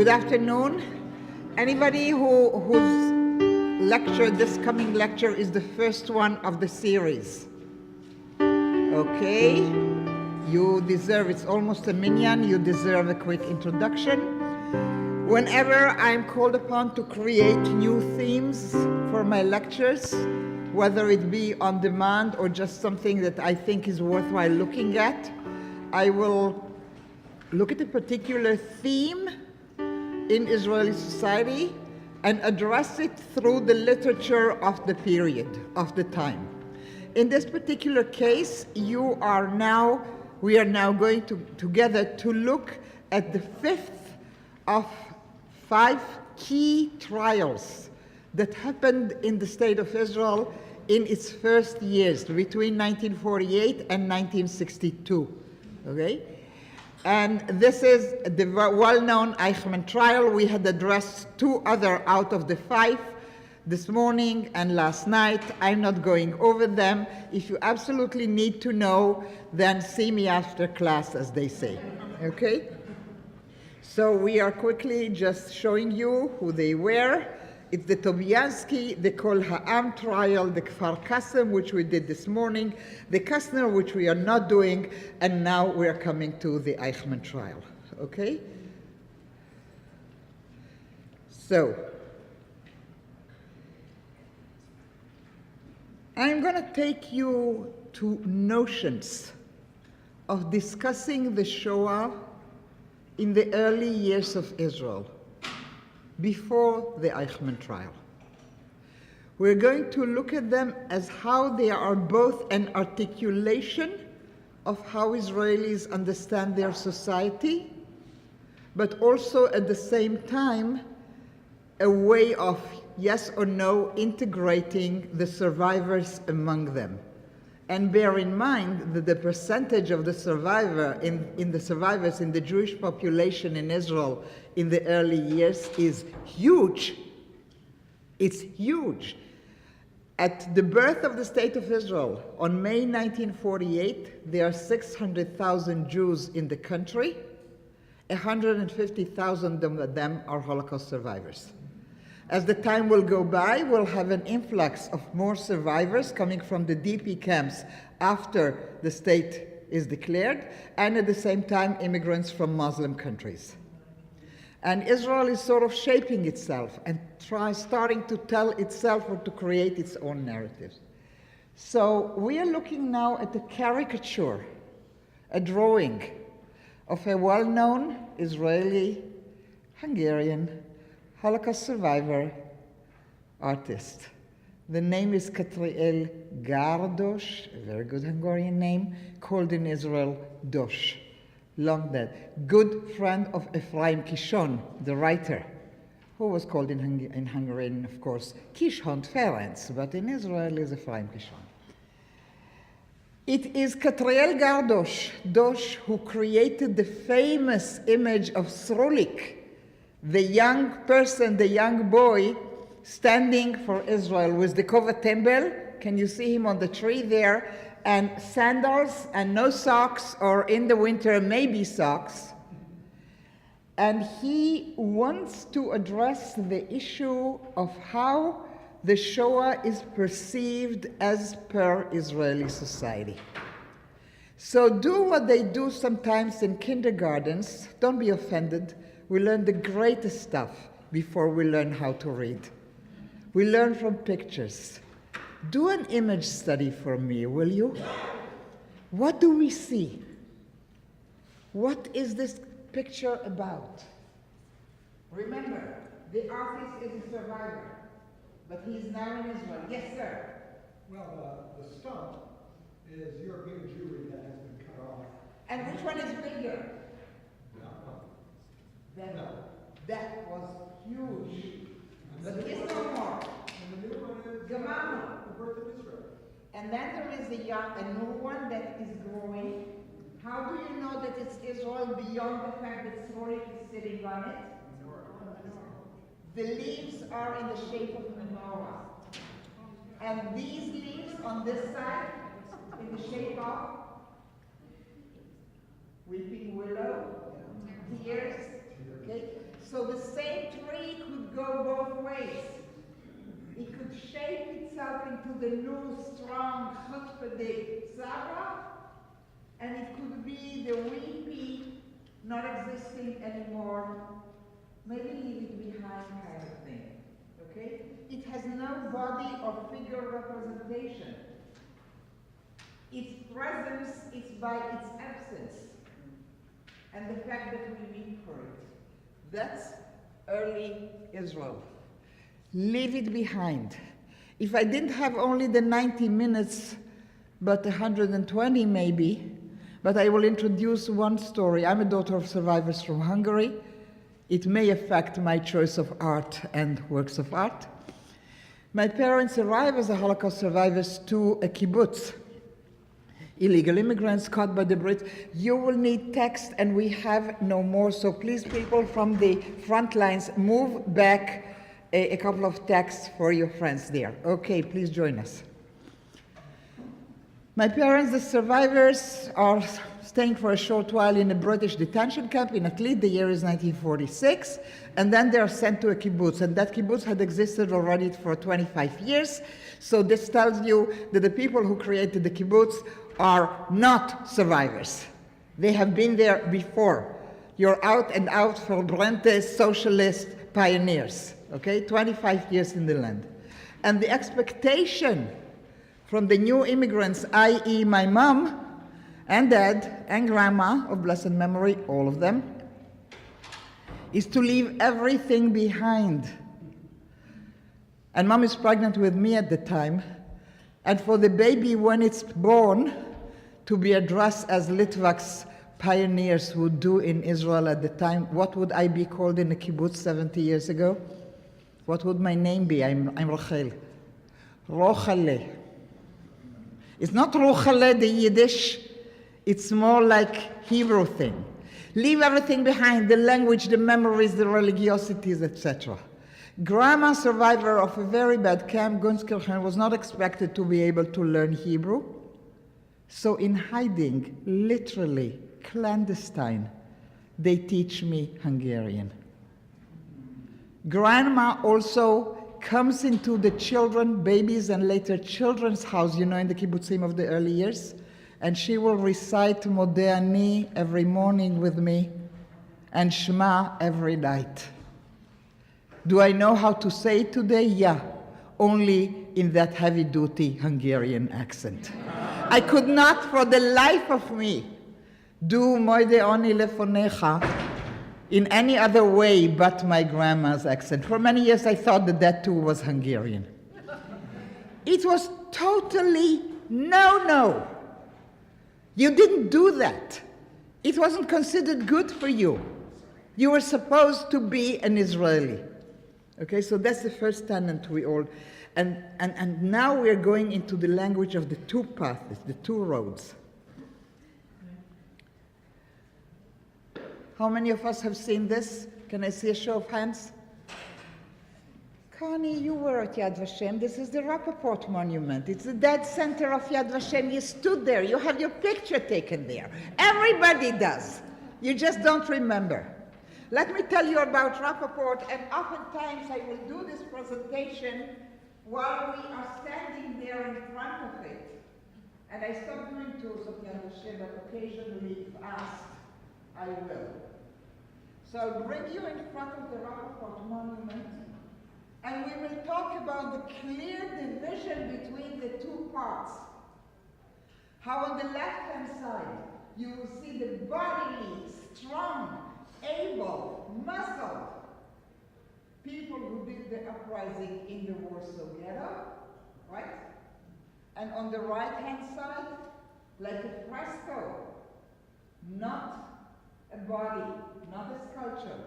Good afternoon. Anybody whose lecture, this coming lecture, is the first one of the series? Okay, you deserve, it's almost a minyan, you deserve a quick introduction. Whenever I'm called upon to create new themes for my lectures, whether it be on demand or just something that I think is worthwhile looking at, I will look at a particular theme in Israeli society and address it through the literature of the period, of the time. In this particular case, we are now going together to look at the fifth of 5 key trials that happened in the state of Israel in its first years, between 1948 and 1962, okay? And this is the well-known Eichmann trial. We had addressed 2 other out of the 5 this morning and last night. I'm not going over them. If you absolutely need to know, then see me after class, as they say, okay? So we are quickly just showing you who they were. It's the Tobiansky, the Kol Ha'am trial, the Kfar Kasem, which we did this morning, the Kastner, which we are not doing, and now we are coming to the Eichmann trial, okay? So, I'm going to take you to notions of discussing the Shoah in the early years of Israel, before the Eichmann trial. We're going to look at them as how they are both an articulation of how Israelis understand their society, but also at the same time a way of, yes or no, integrating the survivors among them. And bear in mind that the percentage of the survivors in the Jewish population in Israel in the early years is huge. It's huge. At the birth of the State of Israel, on May 1948, there are 600,000 Jews in the country. 150,000 of them are Holocaust survivors. As the time will go by, we'll have an influx of more survivors coming from the DP camps after the state is declared, and at the same time, immigrants from Muslim countries. And Israel is sort of shaping itself and starting to tell itself or to create its own narratives. So we are looking now at a caricature, a drawing of a well-known Israeli, Hungarian, Holocaust survivor, artist. The name is Katriel Gardos, a very good Hungarian name, called in Israel Dosh, long dead. Good friend of Ephraim Kishon, the writer, who was called in Hungarian, of course, Kishon Ferenc, but in Israel is Ephraim Kishon. It is Katriel Gardos, Dosh, who created the famous image of Srulik, the young person, the young boy, standing for Israel with the Kova Tembel. Can you see him on the tree there? And sandals and no socks, or in the winter, maybe socks. And he wants to address the issue of how the Shoah is perceived as per Israeli society. So do what they do sometimes in kindergartens. Don't be offended. We learn the greatest stuff before we learn how to read. We learn from pictures. Do an image study for me, will you? What do we see? What is this picture about? Remember, the artist is a survivor, but he is now in Israel. Yes, sir? Well, the stump is European Jewry that has been cut off. And which one is bigger? No. That was huge. But here's no more. And the new one is Gemara. the birth of Israel. And then there is a new one that is growing. How do you know that it's Israel beyond the fact that Srolik is sitting on it? The leaves are in the shape of a menorah. And these leaves on this side, in the shape of weeping willow, tears. Okay? So the same tree could go both ways. It could shape itself into the new, strong, chutzpahdik Zara, and it could be the weepy, not existing anymore, maybe leave it behind kind of thing. Okay? It has no body or figure representation. Its presence is by its absence, and the fact that we weep for it. That's early Israel. Leave it behind. If I didn't have only the 90 minutes, but 120 maybe, but I will introduce one story. I'm a daughter of survivors from Hungary. It may affect my choice of art and works of art. My parents arrived as Holocaust survivors to a kibbutz. Illegal immigrants caught by the Brits. You will need text, and we have no more. So please, people from the front lines, move back a couple of texts for your friends there. Okay, please join us. My parents, the survivors, are staying for a short while in a British detention camp in Atlit. The year is 1946. And then they are sent to a kibbutz. And that kibbutz had existed already for 25 years. So this tells you that the people who created the kibbutz are not survivors. They have been there before. You're out and out for Brente socialist pioneers. Okay, 25 years in the land. And the expectation from the new immigrants, i.e. my mom and dad and grandma of blessed memory, all of them, is to leave everything behind. And mom is pregnant with me at the time, and for the baby when it's born to be addressed as Litvak's pioneers would do in Israel at the time, what would I be called in a kibbutz 70 years ago? What would my name be? I'm Rochel. Rochale. It's not Rochale, the Yiddish. It's more like Hebrew thing. Leave everything behind, the language, the memories, the religiosities, etc. Grandma, survivor of a very bad camp, Gunskirchen, was not expected to be able to learn Hebrew. So in hiding, literally, clandestine, they teach me Hungarian. Grandma also comes into the children, babies, and later children's house, you know, in the kibbutzim of the early years, and she will recite Modeh Ani every morning with me, and Shema every night. Do I know how to say it today? Yeah, only in that heavy-duty Hungarian accent. I could not, for the life of me, do Modeh Ani lefonecha in any other way but my grandma's accent. For many years I thought that that too was Hungarian. It was totally no. You didn't do that. It wasn't considered good for you. You were supposed to be an Israeli. Okay, so that's the first tenet we all, and now we're going into the language of the two paths, the two roads. How many of us have seen this? Can I see a show of hands? Connie, you were at Yad Vashem. This is the Rappaport monument. It's the dead center of Yad Vashem. You stood there. You have your picture taken there. Everybody does. You just don't remember. Let me tell you about Rappaport, and oftentimes I will do this presentation while we are standing there in front of it. And I stopped doing tours of Yad Vashem, but occasionally if asked, I will. So I'll bring you in front of the Rappaport monument, and we will talk about the clear division between the two parts. How on the left-hand side, you will see the bodily, strong, able, muscled people who did the uprising in the Warsaw Ghetto, right? And on the right-hand side, like a fresco, not a body, not a sculpture.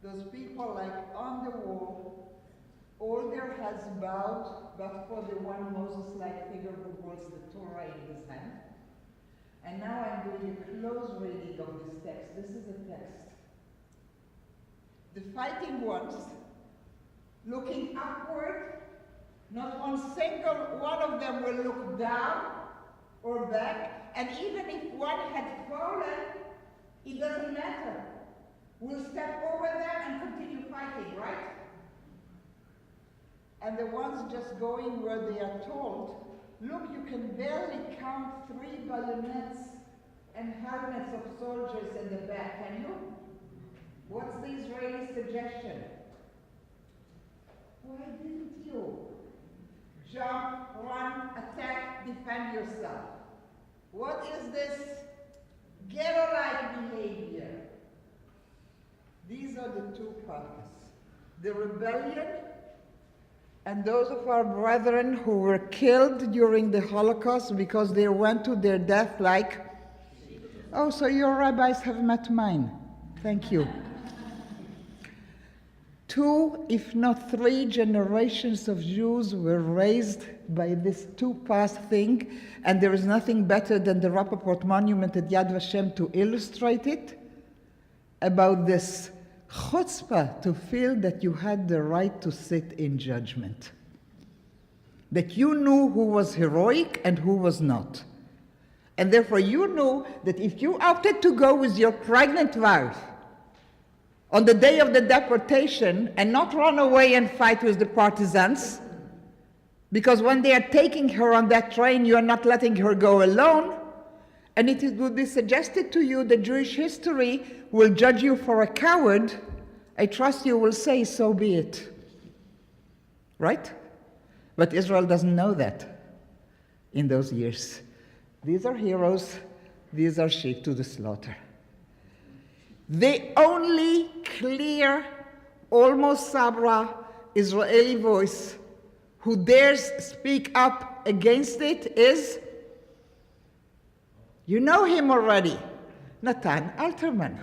Those people like on the wall, all their heads bowed, but for the one Moses-like figure who holds the Torah in his hand. And now I'm doing a close reading of this text. This is a text. The fighting ones, looking upward, not one single one of them will look down or back, and even if one had fallen, it doesn't matter. will step over them and continue fighting, right? And the ones just going where they are told, look, you can barely count 3 bayonets and helmets of soldiers in the back, can you? What's the Israeli suggestion? Why didn't you jump, run, attack, defend yourself? What is this ghetto-like behavior? These are the two paths. The rebellion and those of our brethren who were killed during the Holocaust because they went to their death like, oh, so your rabbis have met mine. Thank you. 2, if not 3 generations of Jews were raised by this two-path thing, and there is nothing better than the Rappaport monument at Yad Vashem to illustrate it, about this chutzpah to feel that you had the right to sit in judgment. That you knew who was heroic and who was not. And therefore you knew that if you opted to go with your pregnant wife on the day of the deportation and not run away and fight with the partisans, because when they are taking her on that train, you are not letting her go alone, and it would be suggested to you that Jewish history will judge you for a coward, I trust you will say, so be it. Right? But Israel doesn't know that in those years. These are heroes, these are sheep to the slaughter. The only clear, almost Sabra Israeli voice who dares speak up against it is, you know him already, Natan Alterman.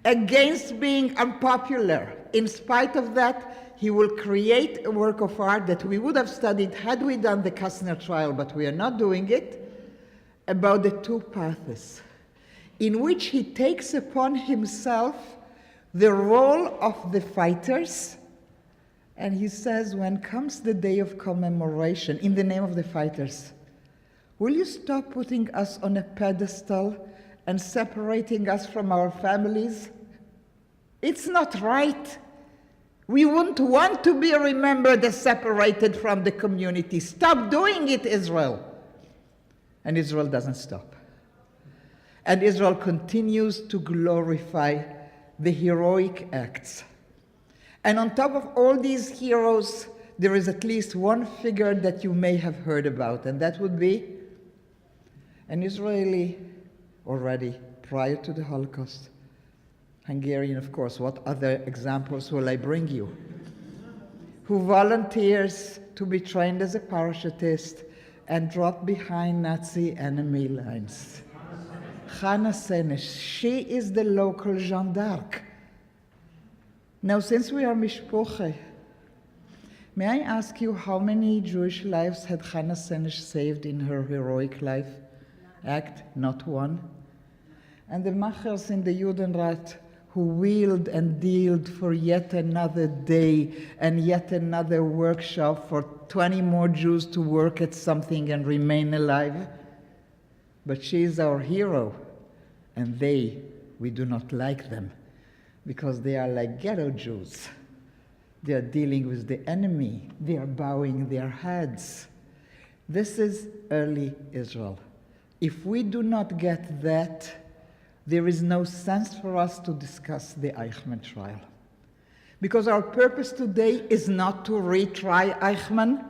Against being unpopular. In spite of that, he will create a work of art that we would have studied had we done the Kastner trial, but we are not doing it, about the two paths, in which he takes upon himself the role of the fighters, and he says, when comes the day of commemoration, in the name of the fighters, will you stop putting us on a pedestal and separating us from our families? It's not right. We wouldn't want to be remembered as separated from the community. Stop doing it, Israel. And Israel doesn't stop. And Israel continues to glorify the heroic acts. And on top of all these heroes, there is at least one figure that you may have heard about, and that would be an Israeli already prior to the Holocaust. Hungarian, of course. What other examples will I bring you? Who volunteers to be trained as a parachutist and drop behind Nazi enemy lines. Chana Senesh. She is the local Jeanne d'Arc. Now, since we are Mishpoche, may I ask you how many Jewish lives had Chana Senesh saved in her heroic life act? Not one. And the machers in the Judenrat who wheeled and dealed for yet another day and yet another workshop for 20 more Jews to work at something and remain alive. But she is our hero, and we do not like them because they are like ghetto Jews. They are dealing with the enemy. They are bowing their heads. This is early Israel. If we do not get that, there is no sense for us to discuss the Eichmann trial. Because our purpose today is not to retry Eichmann,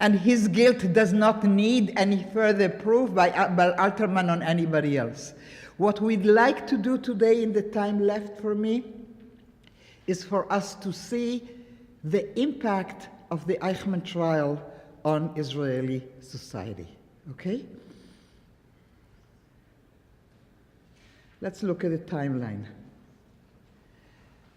and his guilt does not need any further proof by Alterman on anybody else. What we'd like to do today in the time left for me is for us to see the impact of the Eichmann trial on Israeli society, okay? Let's look at the timeline.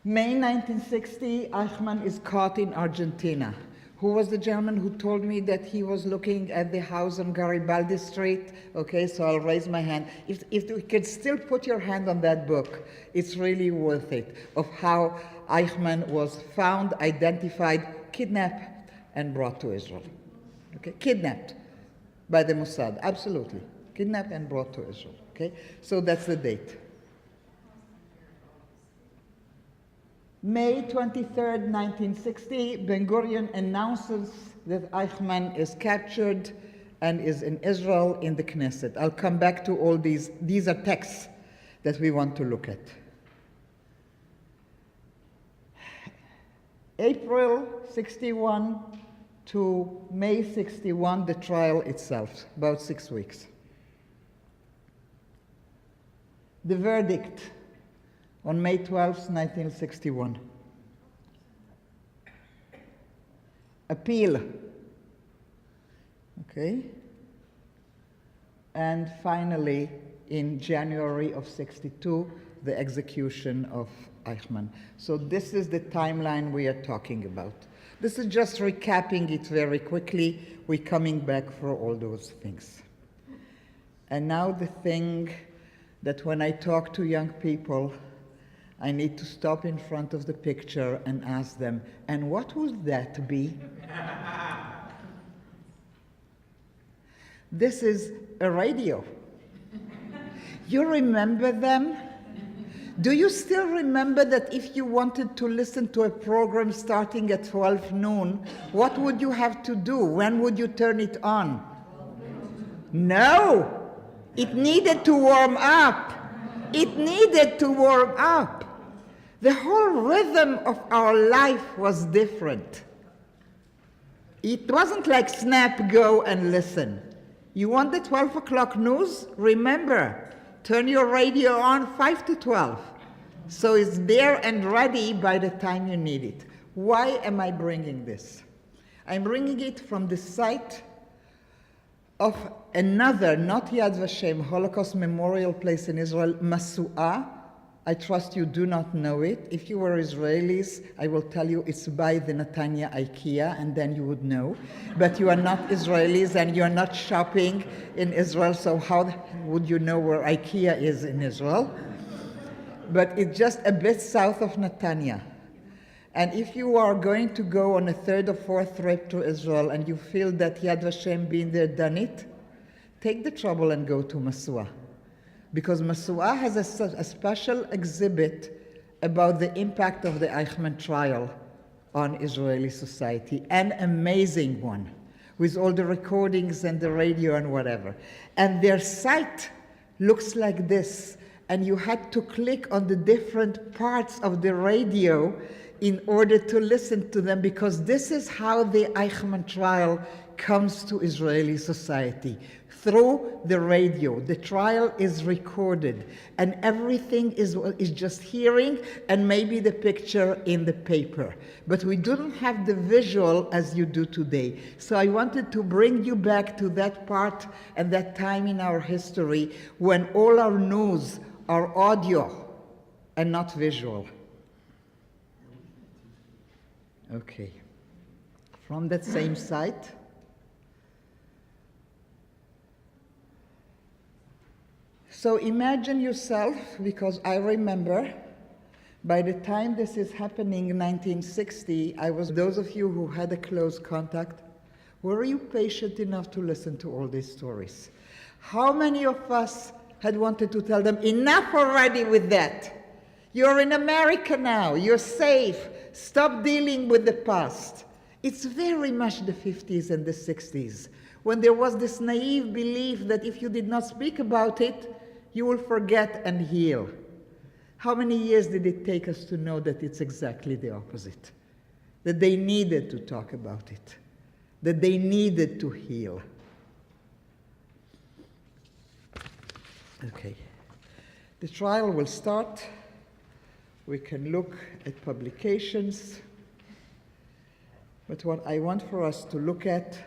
May 1960, Eichmann is caught in Argentina. Who was the gentleman who told me that he was looking at the house on Garibaldi Street? Okay, so I'll raise my hand. If you could still put your hand on that book, it's really worth it, of how Eichmann was found, identified, kidnapped, and brought to Israel. Okay, kidnapped by the Mossad, absolutely. Kidnapped and brought to Israel. Okay, so that's the date. May 23rd, 1960, Ben-Gurion announces that Eichmann is captured and is in Israel in the Knesset. I'll come back to all these. These are texts that we want to look at. April 61 to May 61, the trial itself, about 6 weeks. The verdict on May 12, 1961. Appeal. Okay? And finally, in January of 62, the execution of Eichmann. So this is the timeline we are talking about. This is just recapping it very quickly. We're coming back for all those things. And now the thing that when I talk to young people, I need to stop in front of the picture and ask them, and what would that be? This is a radio. You remember them? Do you still remember that if you wanted to listen to a program starting at 12 noon, what would you have to do? When would you turn it on? No! It needed to warm up. It needed to warm up. The whole rhythm of our life was different. It wasn't like snap, go and listen. You want the 12 o'clock news? Remember, turn your radio on 5 to 12. So it's there and ready by the time you need it. Why am I bringing this? I'm bringing it from the site of another, not Yad Vashem, Holocaust memorial place in Israel, Masu'ah. I trust you do not know it. If you were Israelis, I will tell you it's by the Netanya IKEA, and then you would know. But you are not Israelis, and you are not shopping in Israel, so how would you know where IKEA is in Israel? But it's just a bit south of Netanya. And if you are going to go on a third or fourth trip to Israel, and you feel that Yad Vashem been there, done it, take the trouble and go to Masu'ah. Because Masu'ah has a special exhibit about the impact of the Eichmann trial on Israeli society, an amazing one, with all the recordings and the radio and whatever. And their site looks like this, and you had to click on the different parts of the radio in order to listen to them, because this is how the Eichmann trial comes to Israeli society. Through the radio. The trial is recorded, and everything is just hearing and maybe the picture in the paper. But we didn't have the visual as you do today. So I wanted to bring you back to that part and that time in our history when all our news are audio and not visual. Okay. From that same site, so imagine yourself, because I remember, by the time this is happening in 1960, those of you who had a close contact, were you patient enough to listen to all these stories? How many of us had wanted to tell them, enough already with that? You're in America now, you're safe, stop dealing with the past. It's very much the 50s and the 60s, when there was this naive belief that if you did not speak about it, you will forget and heal. How many years did it take us to know that it's exactly the opposite? That they needed to talk about it, that they needed to heal. Okay, the trial will start. We can look at publications, but what I want for us to look at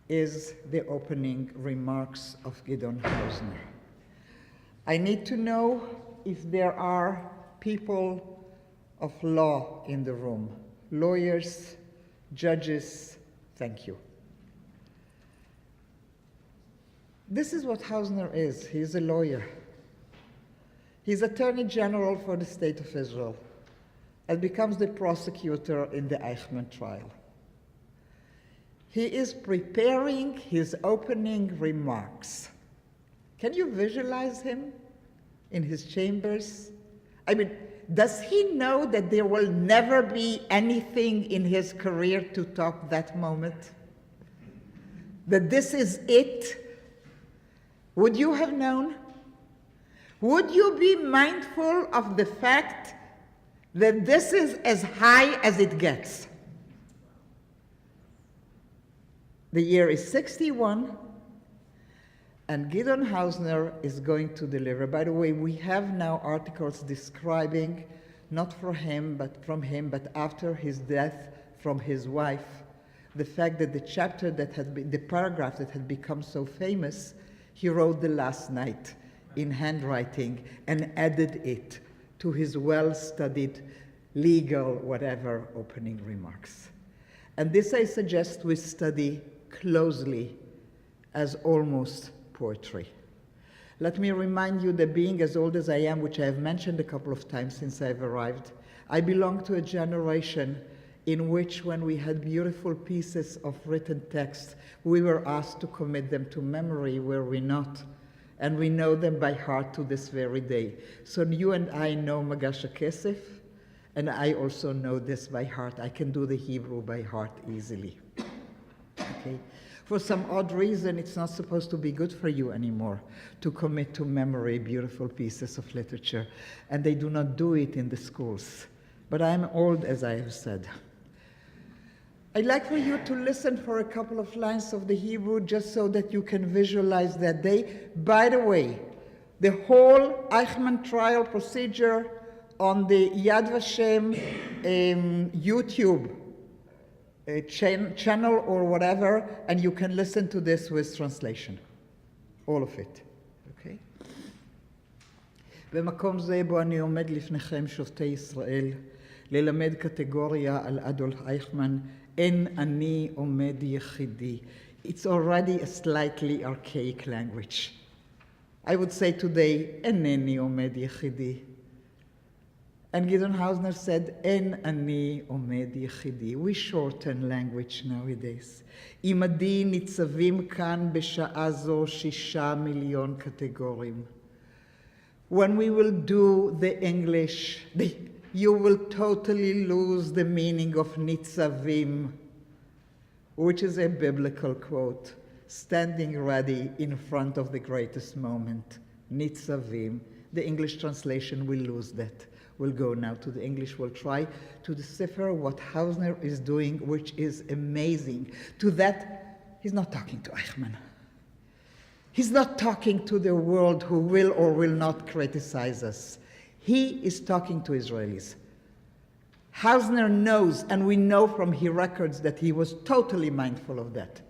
is the opening remarks of Gideon Hausner. I need to know if there are people of law in the room, lawyers, judges. Thank you. This is what Hausner is. He's a lawyer. He's Attorney General for the State of Israel and becomes the prosecutor in the Eichmann trial. He is preparing his opening remarks. Can you visualize him in his chambers? I mean, does he know that there will never be anything in his career to top that moment? That this is it? Would you have known? Would you be mindful of the fact that this is as high as it gets? The year is 61, and Gideon Hausner is going to deliver. By the way, we have now articles describing, not from him, but after his death, from his wife, the fact that the paragraph that had become so famous, he wrote the last night in handwriting and added it to his well-studied legal whatever opening remarks. And this I suggest we study closely as almost poetry. Let me remind you that being as old as I am, which I have mentioned a couple of times since I've arrived, I belong to a generation in which when we had beautiful pieces of written text, we were asked to commit them to memory, were we not? And we know them by heart to this very day. So you and I know Magash Kesef, and I also know this by heart. I can do the Hebrew by heart easily. Okay? For some odd reason, it's not supposed to be good for you anymore to commit to memory beautiful pieces of literature, and they do not do it in the schools. But I'm old, as I have said. I'd like for you to listen for a couple of lines of the Hebrew just so that you can visualize that day. By the way, the whole Eichmann trial procedure on the Yad Vashem YouTube channel or whatever, and you can listen to this with translation. all of it, okay? במקום זה בו אני עומד לפניכם שופטי ישראל, ללמד קטגוריה על אדולף אייכמן, אין אני עומד יחידי. It's already a slightly archaic language. I would say today, אינני עומד יחידי. And Gideon Hausner said, אין אני עומד יחידי. We shorten language nowadays. עמדי ניצבים כאן בשעה זו 6 מיליון קטגורים. When we will do the English, you will totally lose the meaning of nitzavim, which is a biblical quote, standing ready in front of the greatest moment, nitzavim. The English translation will lose that. We'll go now to the English. We'll try to decipher what Hausner is doing, which is amazing. To that, he's not talking to Eichmann. He's not talking to the world who will or will not criticize us. He is talking to Israelis. Hausner knows, and we know from his records that he was totally mindful of that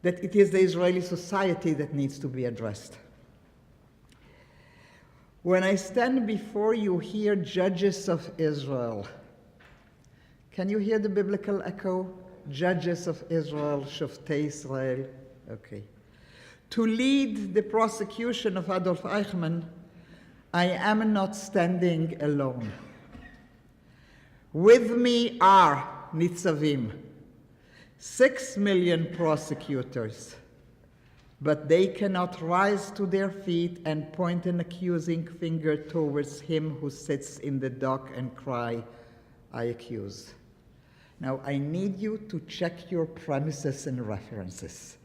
it is the Israeli society that needs to be addressed. When I stand before you here, judges of Israel, can you hear the biblical echo? Judges of Israel, Shoftei Israel. Okay. To lead the prosecution of Adolf Eichmann, I am not standing alone. With me are Nitzavim, 6 million prosecutors, but they cannot rise to their feet and point an accusing finger towards him who sits in the dock and cry, I accuse. Now, I need you to check your premises and references.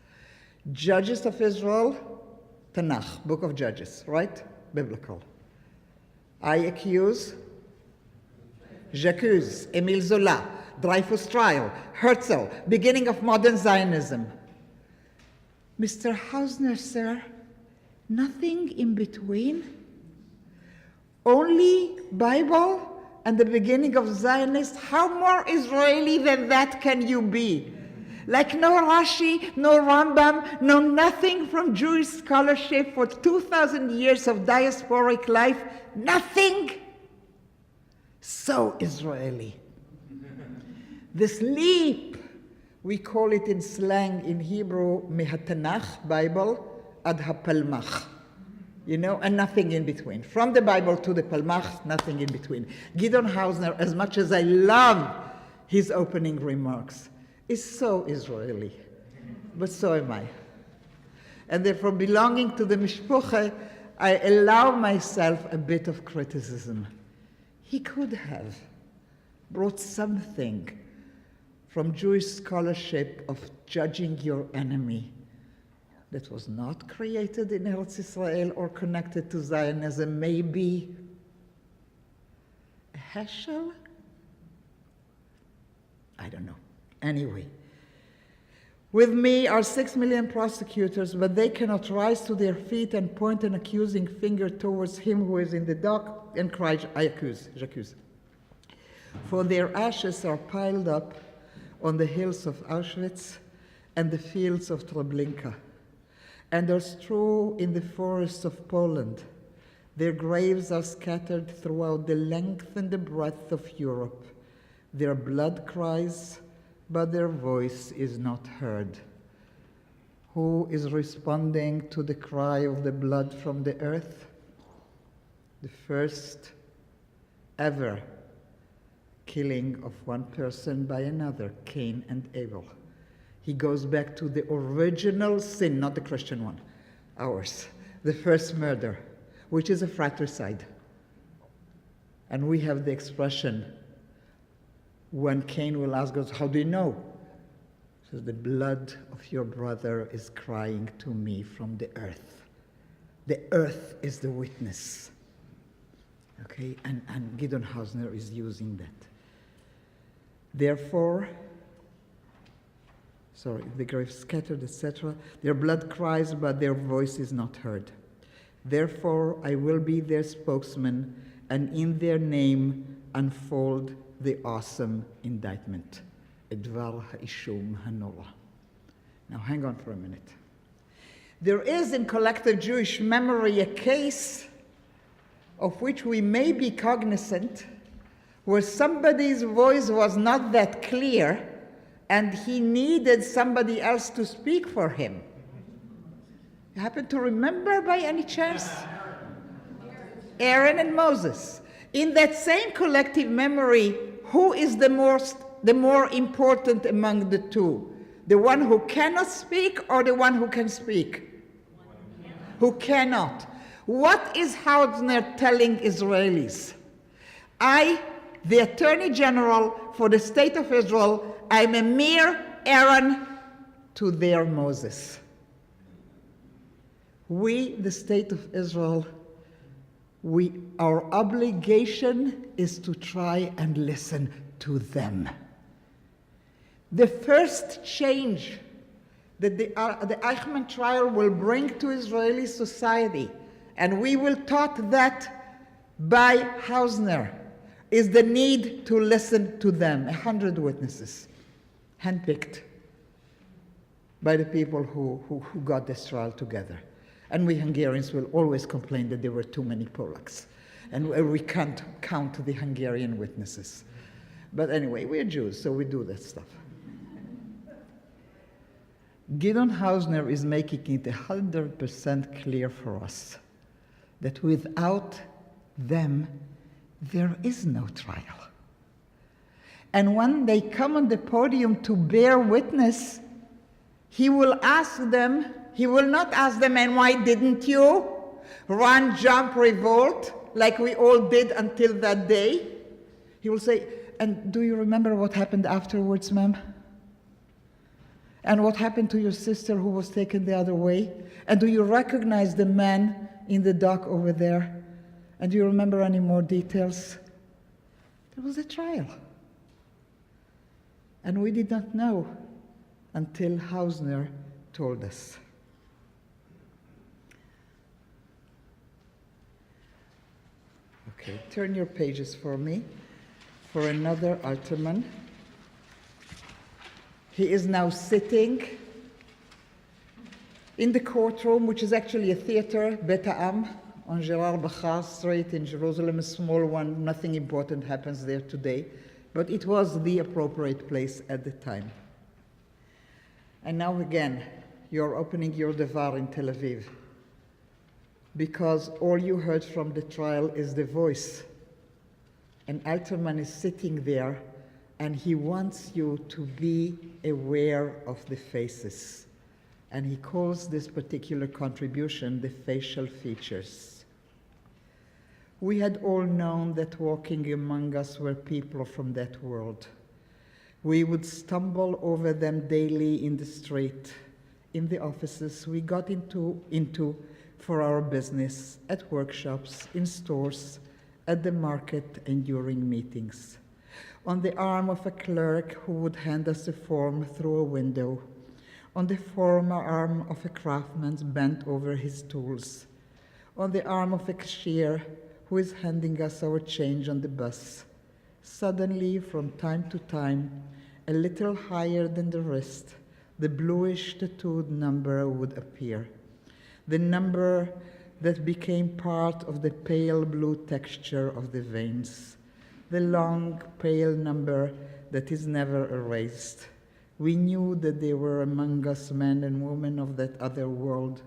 Judges of Israel, Tanakh, Book of Judges, right? Biblical. I accuse, j'accuse, Émile Zola, Dreyfus Trial, Herzl, beginning of modern Zionism. Mr. Hausner, sir, nothing in between? Only Bible and the beginning of Zionist? How more Israeli than that can you be? Like no Rashi, no Rambam, no nothing from Jewish scholarship for 2,000 years of diasporic life, nothing. So Israeli. This leap, we call it in slang in Hebrew, mehatanach, Bible, ad hapalmach. You know, and nothing in between. From the Bible to the Palmach, nothing in between. Gideon Hausner, as much as I love his opening remarks, is so Israeli, but so am I. And therefore, belonging to the Mishpuche, I allow myself a bit of criticism. he could have brought something from Jewish scholarship of judging your enemy that was not created in Eretz Israel or connected to Zionism, maybe a Heschel? I don't know. Anyway, with me are 6 million prosecutors, but they cannot rise to their feet and point an accusing finger towards him who is in the dock and cry, I accuse, j'accuse. For their ashes are piled up on the hills of Auschwitz and the fields of Treblinka, and are strewn in the forests of Poland. Their graves are scattered throughout the length and the breadth of Europe. Their blood cries, but their voice is not heard. Who is responding to the cry of the blood from the earth? The first ever killing of one person by another, Cain and Abel. He goes back to the original sin, not the Christian one, ours, the first murder, which is a fratricide. And we have the expression, when Cain will ask us, how do you know? He says, the blood of your brother is crying to me from the earth. The earth is the witness. Okay, and Gideon Hausner is using that. Therefore, the graves scattered, etc. Their blood cries, but their voice is not heard. Therefore, I will be their spokesman, and in their name unfold the awesome indictment. Edvar ha'ishum hanora. Now, hang on for a minute. There is in collective Jewish memory a case of which we may be cognizant, where somebody's voice was not that clear, and he needed somebody else to speak for him. You happen to remember by any chance? Aaron and Moses. In that same collective memory, who is the more important among the two? The one who cannot speak or the one who can speak? Who cannot. What is Hausner telling Israelis? I, the Attorney General for the State of Israel, I'm a mere Aaron to their Moses. We, the State of Israel, our obligation is to try and listen to them. The first change that the Eichmann trial will bring to Israeli society, and we will taught that by Hausner, is the need to listen to them. 100 witnesses, handpicked by the people who got this trial together. And we Hungarians will always complain that there were too many Polacks, and we can't count the Hungarian witnesses. But anyway, we're Jews, so we do that stuff. Gideon Hausner is making it 100% clear for us that without them, there is no trial. And when they come on the podium to bear witness, he will not ask them, and why didn't you run, jump, revolt, like we all did until that day? He will say, and do you remember what happened afterwards, ma'am? And what happened to your sister who was taken the other way? And do you recognize the man in the dock over there? And do you remember any more details? There was a trial. And we did not know until Hausner told us. Okay, turn your pages for me for another Alterman. He is now sitting in the courtroom, which is actually a theater, Bet Ha'am, on Gerard Bachar Street in Jerusalem, a small one. Nothing important happens there today, but it was the appropriate place at the time. And now again, you're opening your Devar in Tel Aviv, because all you heard from the trial is the voice. And Alterman is sitting there, and he wants you to be aware of the faces. And he calls this particular contribution the facial features. We had all known that walking among us were people from that world. We would stumble over them daily in the street, in the offices we got into for our business, at workshops, in stores, at the market, and during meetings. On the arm of a clerk who would hand us a form through a window, on the former arm of a craftsman bent over his tools, on the arm of a cashier who is handing us our change on the bus. Suddenly, from time to time, a little higher than the wrist, the bluish tattooed number would appear. The number that became part of the pale blue texture of the veins. The long, pale number that is never erased. We knew that there were among us men and women of that other world,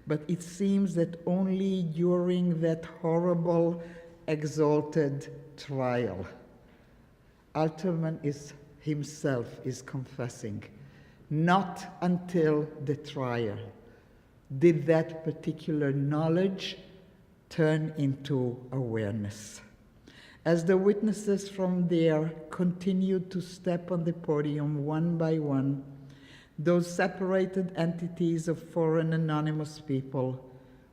but it seems that only during that horrible, exalted trial, Alterman himself is confessing, not until the trial did that particular knowledge turn into awareness. As the witnesses from there continued to step on the podium one by one, those separated entities of foreign anonymous people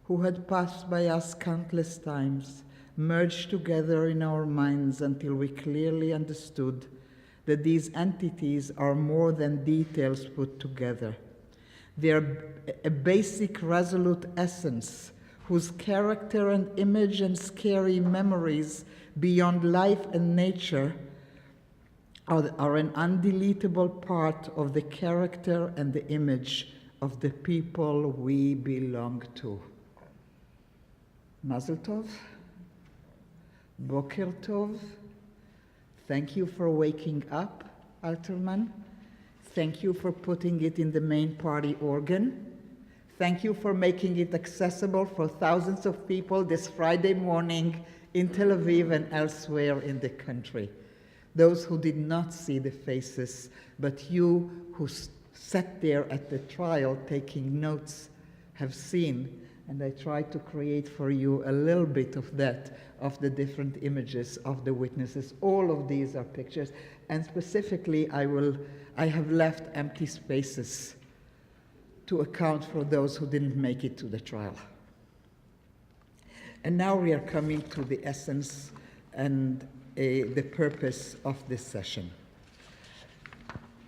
who had passed by us countless times merged together in our minds until we clearly understood that these entities are more than details put together. They are a basic, resolute essence whose character and image and scary memories beyond life and nature are an undeletable part of the character and the image of the people we belong to. Mazel Tov, Boker Tov. Thank you for waking up, Alterman. Thank you for putting it in the main party organ. Thank you for making it accessible for thousands of people this Friday morning in Tel Aviv and elsewhere in the country. Those who did not see the faces, but you who sat there at the trial taking notes have seen, and I tried to create for you a little bit of that, of the different images of the witnesses. All of these are pictures, and specifically I have left empty spaces to account for those who didn't make it to the trial. And now we are coming to the essence and the purpose of this session.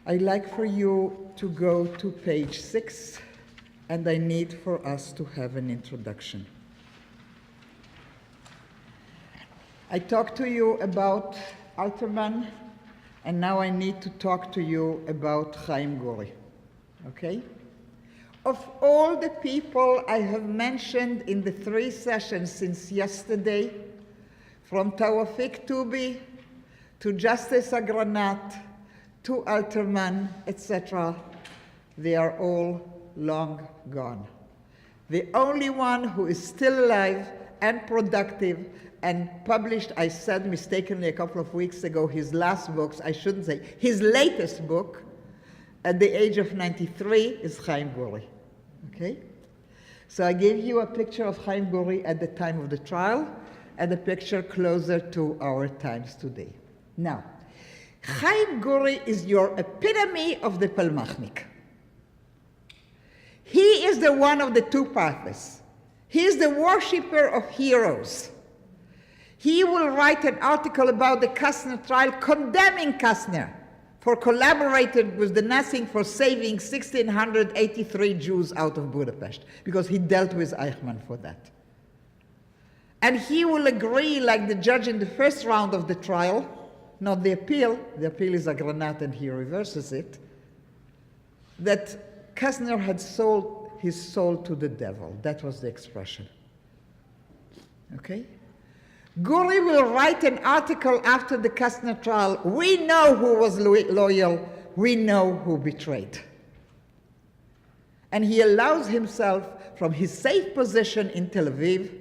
I'd like for you to go to page 6, and I need for us to have an introduction. I talked to you about Alterman, and now I need to talk to you about Chaim Guri, okay? Of all the people I have mentioned in the 3 sessions since yesterday, from Tawafik Tubi to Justice Agranat to Alterman, etc., they are all long gone. The only one who is still alive and productive and published, I said mistakenly a couple of weeks ago, his last books, I shouldn't say, his latest book, at the age of 93, is Chaim Guri, okay? So I gave you a picture of Chaim Guri at the time of the trial, and a picture closer to our times today. Now, Chaim Guri is your epitome of the Palmachnik. He is the one of the 2 paths. He is the worshipper of heroes. He will write an article about the Kastner trial condemning Kastner for collaborating with the Nazis for saving 1,683 Jews out of Budapest, because he dealt with Eichmann for that. And he will agree, like the judge in the first round of the trial, not the appeal is Agranat and he reverses it, that Kastner had sold his soul to the devil. That was the expression. Okay? Guri will write an article after the Kastner trial. We know who was loyal. We know who betrayed. And he allows himself, from his safe position in Tel Aviv,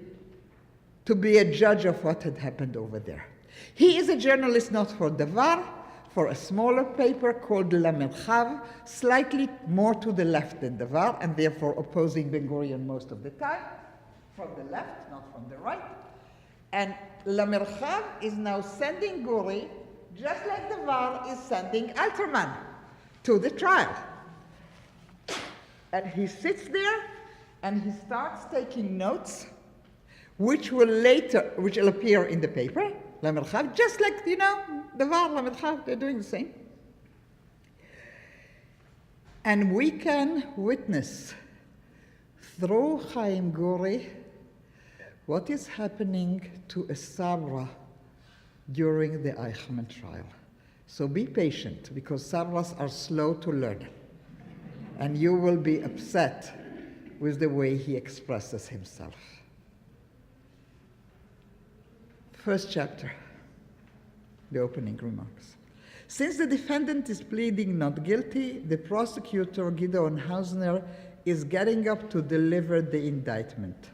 to be a judge of what had happened over there. He is a journalist not for Davar, for a smaller paper called La Merchav, slightly more to the left than Davar, and therefore opposing Ben Gurion most of the time, from the left, not from the right. And Lamerchav is now sending Guri, just like the VAR is sending Alterman to the trial. And he sits there and he starts taking notes, which will appear in the paper, Lamerchav, just like, the VAR, Lamerchav, they're doing the same. And we can witness through Chaim Guri what is happening to a Sabra during the Eichmann trial. So be patient, because Sabras are slow to learn. And you will be upset with the way he expresses himself. First chapter, the opening remarks. Since the defendant is pleading not guilty, the prosecutor, Gideon Hausner, is getting up to deliver the indictment.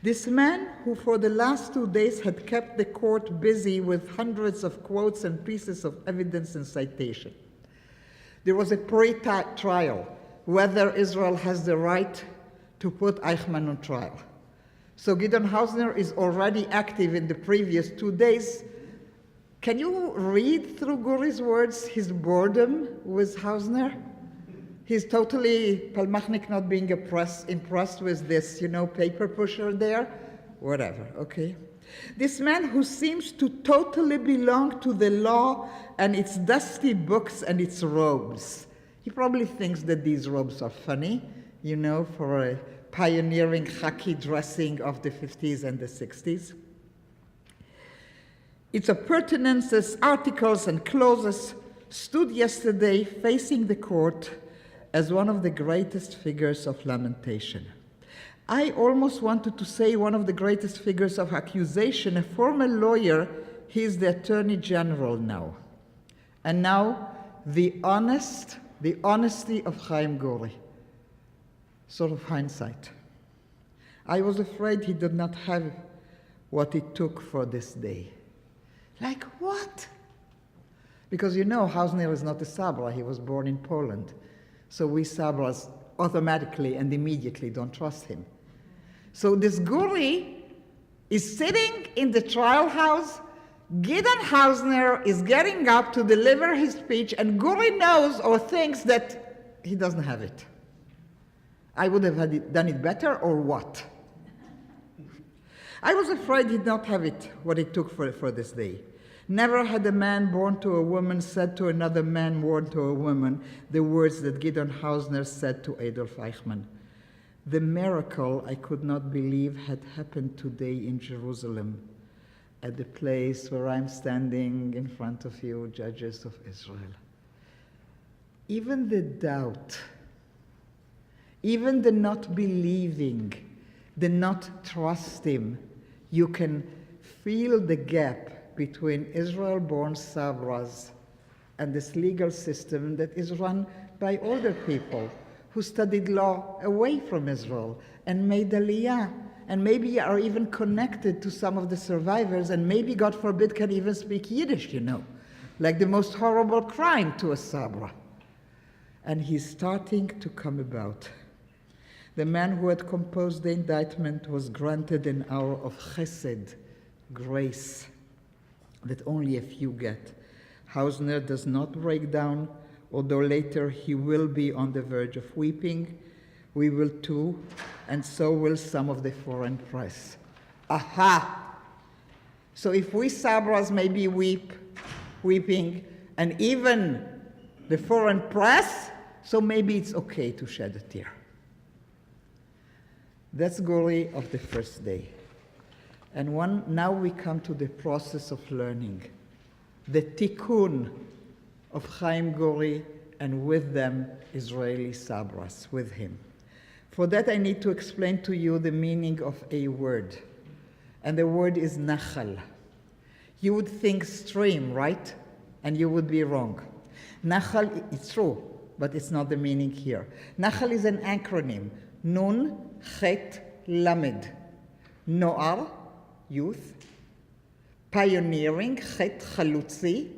This man, who for the last 2 days had kept the court busy with hundreds of quotes and pieces of evidence and citation. There was a pre-trial whether Israel has the right to put Eichmann on trial. So Gideon Hausner is already active in the previous 2 days. Can you read through Guri's words his boredom with Hausner? He's totally Palmachnik, not being impressed with this, paper pusher there. Whatever, okay? This man who seems to totally belong to the law and its dusty books and its robes. He probably thinks that these robes are funny, for a pioneering khaki dressing of the 50s and the 60s. Its appurtenances, articles, and clothes stood yesterday facing the court as one of the greatest figures of lamentation. I almost wanted to say one of the greatest figures of accusation. A former lawyer, he is the Attorney General now. And now, the honesty of Chaim Guri. Sort of hindsight. I was afraid he did not have what it took for this day. Like what? Because Hausner is not a Sabra, he was born in Poland. So we Sabras automatically and immediately don't trust him. So this Guri is sitting in the trial house, Gideon Hausner is getting up to deliver his speech, and Guri knows or thinks that he doesn't have it. I would have done it better, or what? I was afraid he'd not have it, what it took for this day. Never had a man born to a woman said to another man born to a woman the words that Gideon Hausner said to Adolf Eichmann. The miracle I could not believe had happened today in Jerusalem, at the place where I'm standing in front of you, judges of Israel. Even the doubt, even the not believing, the not trusting, you can feel the gap between Israel-born Sabras and this legal system that is run by older people who studied law away from Israel and made Aliyah, and maybe are even connected to some of the survivors, and maybe, God forbid, can even speak Yiddish, like the most horrible crime to a Sabra. And he's starting to come about. The man who had composed the indictment was granted an hour of chesed, grace, that only a few get. Hausner does not break down, although later he will be on the verge of weeping. We will too, and so will some of the foreign press. Aha! So if we Sabras maybe weeping, and even the foreign press, so maybe it's okay to shed a tear. That's Guri of the first day. And now we come to the process of learning, the tikkun of Chaim Guri, and with them Israeli Sabras, with him. For that I need to explain to you the meaning of a word. And the word is nachal. You would think stream, right? And you would be wrong. Nachal, it's true, but it's not the meaning here. Nachal is an acronym. Nun, Chet, Lamed. Noar, youth. Pioneering, Chet, Chalutzi.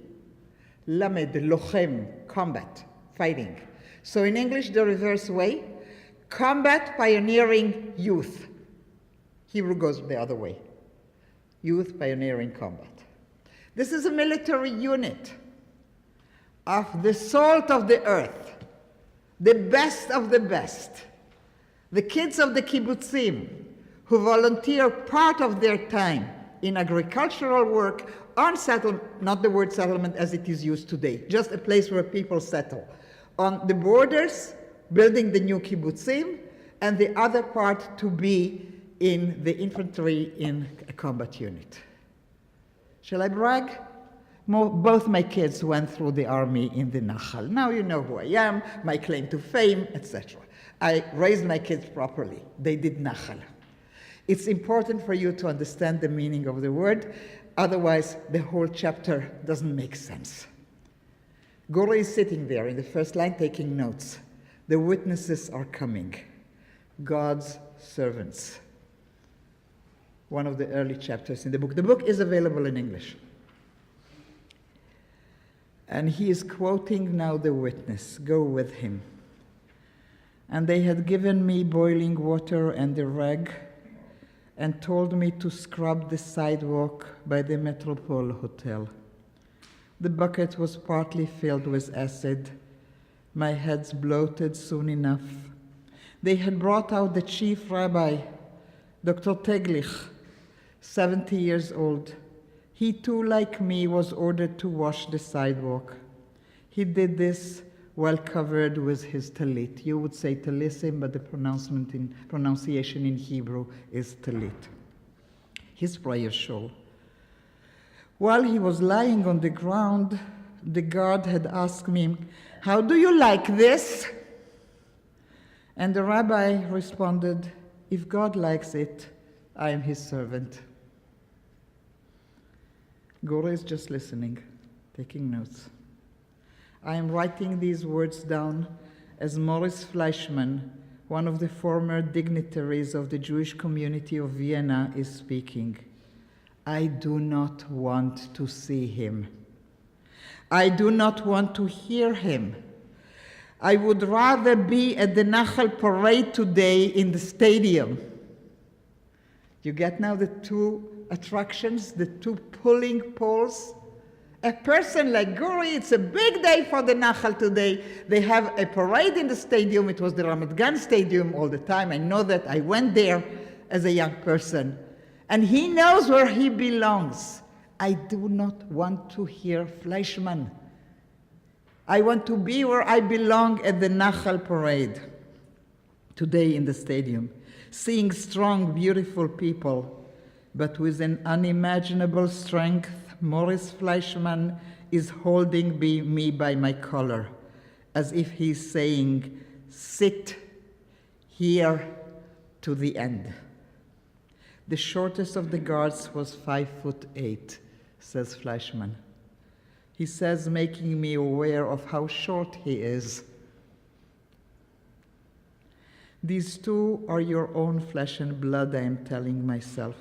Lamed, Lochem, combat, fighting. So in English, the reverse way. Combat, pioneering, youth. Hebrew goes the other way. Youth Pioneering Combat. This is a military unit of the salt of the earth, the best of the best, the kids of the kibbutzim who volunteer part of their time in agricultural work on settlement, not the word settlement as it is used today, just a place where people settle, on the borders, building the new kibbutzim, and the other part to be in the infantry in a combat unit. Shall I brag? Both my kids went through the army in the Nachal. Now you know who I am, my claim to fame, etc. I raised my kids properly. They did Nachal. It's important for you to understand the meaning of the word, otherwise the whole chapter doesn't make sense. Gora is sitting there in the first line taking notes. The witnesses are coming. God's servants. One of the early chapters in the book. The book is available in English. And he is quoting now the witness. Go with him. And they had given me boiling water and a rag and told me to scrub the sidewalk by the Metropole Hotel. The bucket was partly filled with acid. My head's bloated soon enough. They had brought out the chief rabbi, Dr. Teglich, 70 years old. He too, like me, was ordered to wash the sidewalk. He did this while covered with his talit. You would say talissim, but the pronunciation in Hebrew is talit. His prayer shawl. While he was lying on the ground, the guard had asked me, "How do you like this?" And the rabbi responded, "If God likes it, I am his servant." Gora is just listening, taking notes. I am writing these words down as Morris Fleischmann, one of the former dignitaries of the Jewish community of Vienna, is speaking. I do not want to see him. I do not want to hear him. I would rather be at the Nachal parade today in the stadium. You get now the two attractions, the two pulling poles? A person like Guri, it's a big day for the Nachal today. They have a parade in the stadium. It was the Ramat Gan Stadium all the time. I know that. I went there as a young person. And he knows where he belongs. I do not want to hear Fleischmann. I want to be where I belong at the Nachal parade today in the stadium, seeing strong, beautiful people, but with an unimaginable strength. Morris Fleischmann is holding me by my collar, as if he's saying, sit here to the end. The shortest of the guards was 5'8", says Fleischmann. He says, making me aware of how short he is. These two are your own flesh and blood, I am telling myself.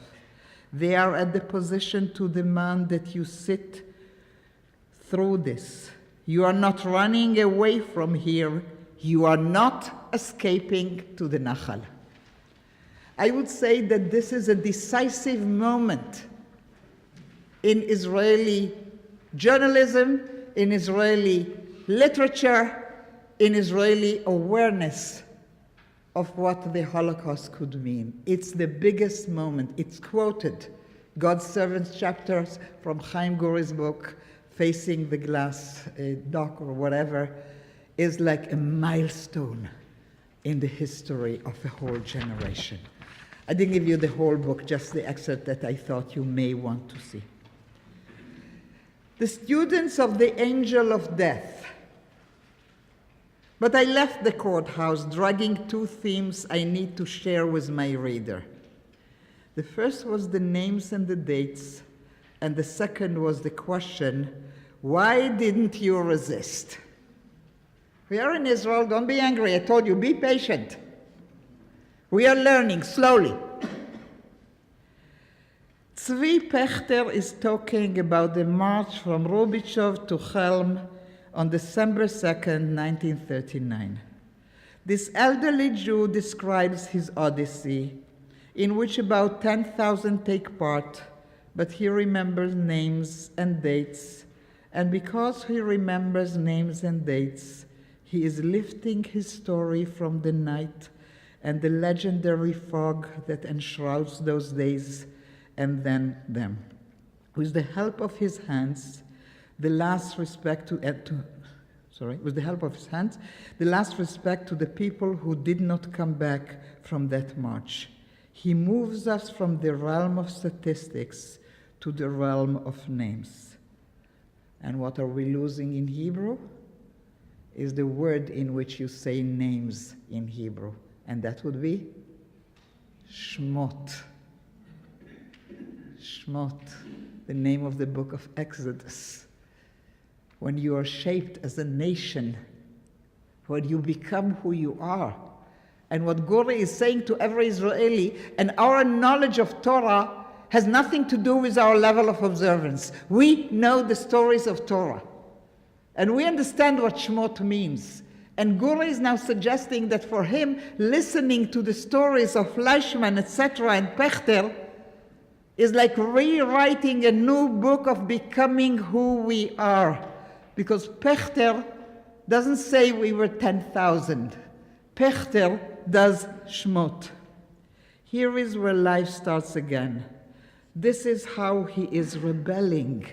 They are at the position to demand that you sit through this. You are not running away from here. You are not escaping to the Nachal. I would say that this is a decisive moment in Israeli journalism, in Israeli literature, in Israeli awareness of what the Holocaust could mean. It's the biggest moment. It's quoted. God's Servants chapters from Chaim Guri's book, Facing the Glass Dock or whatever, is like a milestone in the history of a whole generation. I didn't give you the whole book, just the excerpt that I thought you may want to see. The students of the Angel of Death. But I left the courthouse dragging two themes I need to share with my reader. The first was the names and the dates, and the second was the question, why didn't you resist? We are in Israel, don't be angry, I told you, be patient. We are learning slowly. Tzvi Pechter is talking about the march from Robichov to Chelm on December 2nd, 1939. This elderly Jew describes his odyssey, in which about 10,000 take part, but he remembers names and dates, and because he remembers names and dates, he is lifting his story from the night and the legendary fog that enshrouds those days and then them. With the help of his hands, the last respect with the help of his hands, the last respect to the people who did not come back from that march. He moves us from the realm of statistics to the realm of names. And what are we losing in Hebrew? Is the word in which you say names in Hebrew. And that would be Shmot. Shmot, the name of the book of Exodus. When you are shaped as a nation, when you become who you are. And what Gori is saying to every Israeli, and our knowledge of Torah has nothing to do with our level of observance. We know the stories of Torah. And we understand what Shmot means. And Gori is now suggesting that for him, listening to the stories of Fleischman, etc., and Pechter, is like rewriting a new book of becoming who we are. Because Pechter doesn't say we were 10,000. Pechter does Shmot. Here is where life starts again. This is how he is rebelling.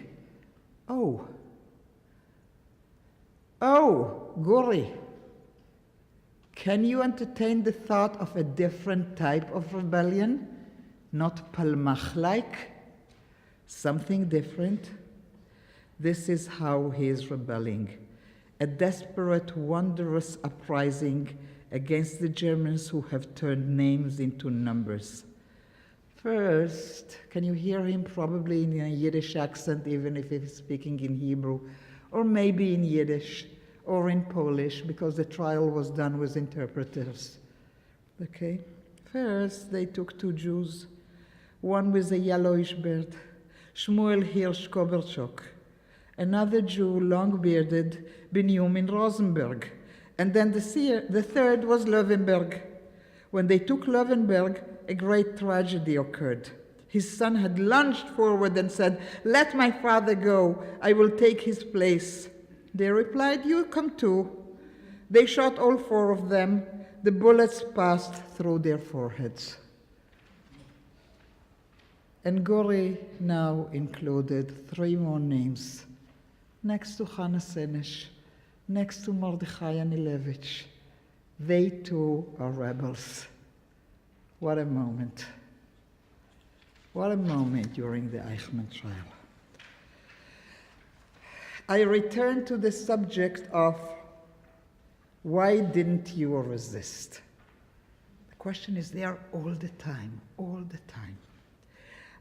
Oh, Gori, can you entertain the thought of a different type of rebellion? Not Palmach-like? Something different? This is how he is rebelling. A desperate, wondrous uprising against the Germans who have turned names into numbers. First, can you hear him probably in a Yiddish accent, even if he's speaking in Hebrew, or maybe in Yiddish, or in Polish, because the trial was done with interpreters. Okay? First, they took two Jews, one with a yellowish beard, Shmuel Hirsch Koberchok, another Jew, long-bearded, Benjamin Rosenberg, and then the third was Löwenberg. When they took Löwenberg, a great tragedy occurred. His son had lunged forward and said, "Let my father go, I will take his place." They replied, "You come too." They shot all four of them. The bullets passed through their foreheads. And Gori now included three more names, next to Hannah Senesh, next to Mordechai Anilevich. They too are rebels. What a moment. What a moment during the Eichmann trial. I return to the subject of why didn't you resist? The question is there all the time, all the time.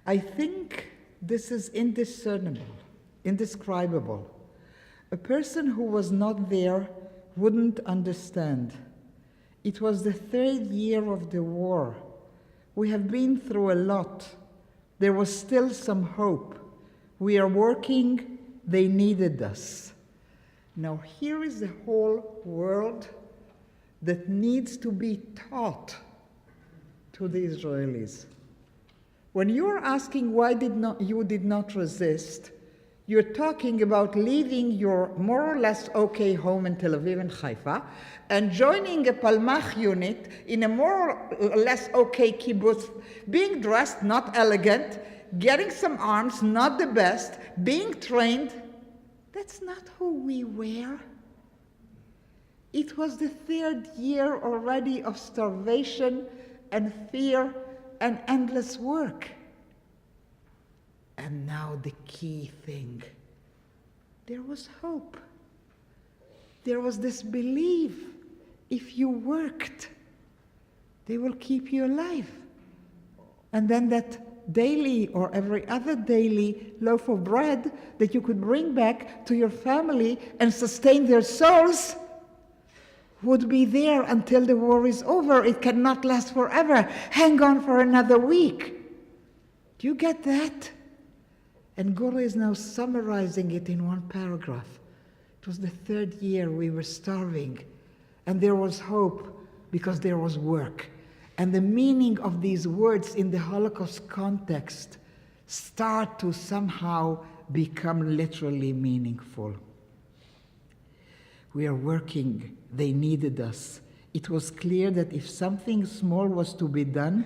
I think this is indiscernible, indescribable. A person who was not there wouldn't understand. It was the third year of the war. We have been through a lot. There was still some hope. We are working. They needed us. Now here is the whole world that needs to be taught to the Israelis. When you're asking why you did not resist, you're talking about leaving your more or less okay home in Tel Aviv and Haifa and joining a Palmach unit in a more or less okay kibbutz, being dressed not elegant, getting some arms, not the best, being trained. That's not who we were. It was the third year already of starvation and fear and endless work. And now the key thing, there was hope. There was this belief, if you worked, they will keep you alive. And then that daily or every other daily loaf of bread that you could bring back to your family and sustain their souls would be there until the war is over. It cannot last forever. Hang on for another week. Do you get that? And Gora is now summarizing it in one paragraph. It was the third year we were starving, and there was hope because there was work. And the meaning of these words in the Holocaust context start to somehow become literally meaningful. We are working. They needed us. It was clear that if something small was to be done,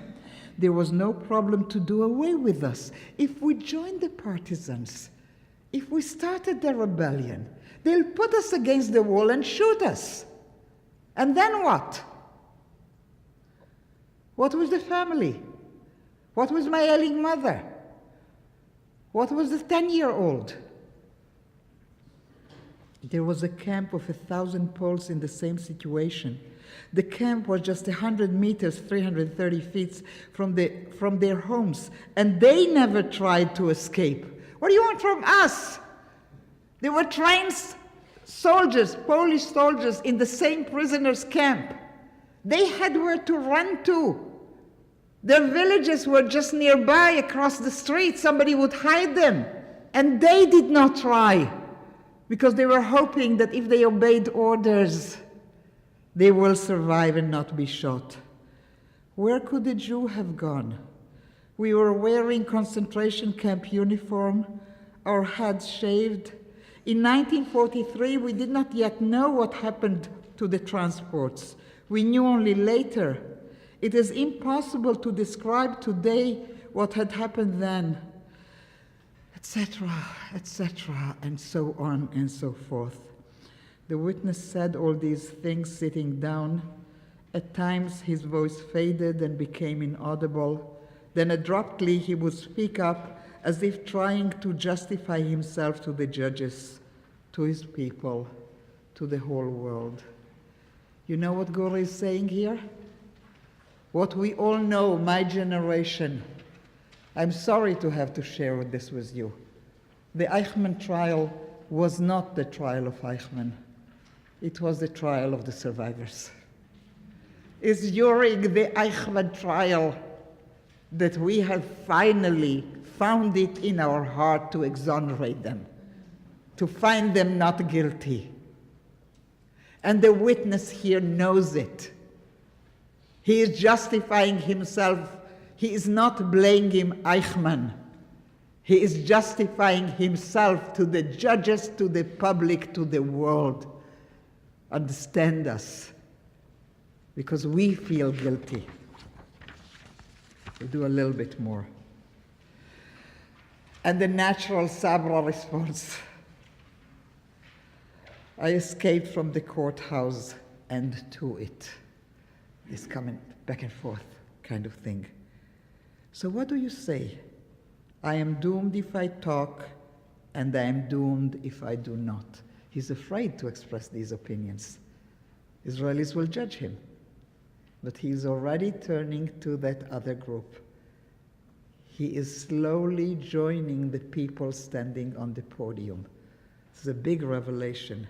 there was no problem to do away with us. If we joined the partisans, if we started the rebellion, they'll put us against the wall and shoot us. And then what? What was the family? What was my ailing mother? What was the 10-year-old? There was a camp of 1,000 Poles in the same situation. The camp was just 100 meters, 330 feet from their homes, and they never tried to escape. What do you want from us? They were trained soldiers, Polish soldiers, in the same prisoners' camp. They had where to run to. Their villages were just nearby, across the street. Somebody would hide them. And they did not try, because they were hoping that if they obeyed orders, they will survive and not be shot. Where could the Jew have gone? We were wearing concentration camp uniform, our heads shaved. In 1943, we did not yet know what happened to the transports. We knew only later. It is impossible to describe today what had happened then, etc., and so on and so forth. The witness said all these things sitting down. At times his voice faded and became inaudible. Then abruptly he would speak up as if trying to justify himself to the judges, to his people, to the whole world. You know what Gori is saying here? What we all know, my generation. I'm sorry to have to share this with you. The Eichmann trial was not the trial of Eichmann. It was the trial of the survivors. It's during the Eichmann trial that we have finally found it in our heart to exonerate them, to find them not guilty. And the witness here knows it. He is justifying himself. He is not blaming Eichmann. He is justifying himself to the judges, to the public, to the world. Understand us, because we feel guilty. We do a little bit more. And the natural Sabra response. I escaped from the courthouse and to it. This coming back and forth kind of thing. So what do you say? I am doomed if I talk, and I am doomed if I do not. He's afraid to express these opinions. Israelis will judge him. But he is already turning to that other group. He is slowly joining the people standing on the podium. This is a big revelation.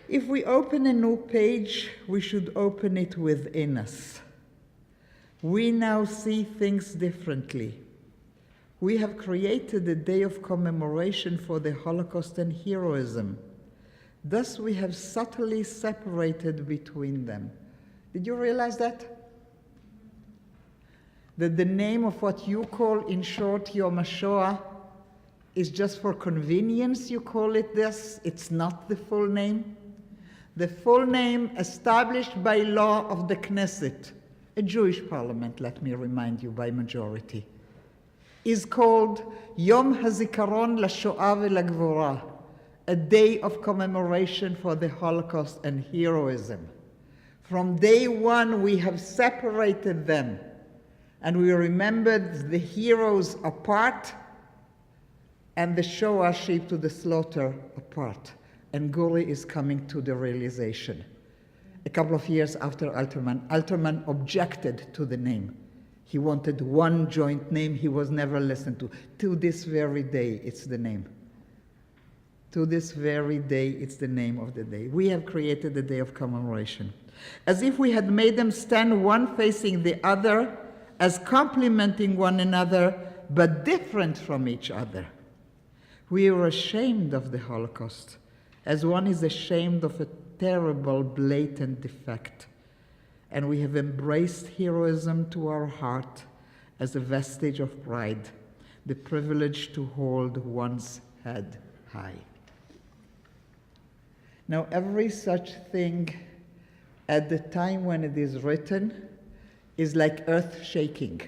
If we open a new page, we should open it within us. We now see things differently. We have created a day of commemoration for the Holocaust and heroism. Thus, we have subtly separated between them. Did you realize that? That the name of what you call in short Yom HaShoah is just for convenience, you call it this. It's not the full name. The full name established by law of the Knesset, a Jewish parliament, let me remind you, by majority, is called Yom HaZikaron LaShoah VeLaGvura, a day of commemoration for the Holocaust and heroism. From day one, we have separated them, and we remembered the heroes apart and the Shoah sheep to the slaughter apart. And Guri is coming to the realization. A couple of years after Alterman objected to the name. He wanted one joint name. He was never listened to. To this very day, it's the name. To this very day, it's the name of the day. We have created the day of commemoration. As if we had made them stand one facing the other, as complementing one another, but different from each other. We were ashamed of the Holocaust, as one is ashamed of a terrible, blatant defect. And we have embraced heroism to our heart as a vestige of pride. the privilege to hold one's head high. Now, every such thing at the time when it is written is like earth shaking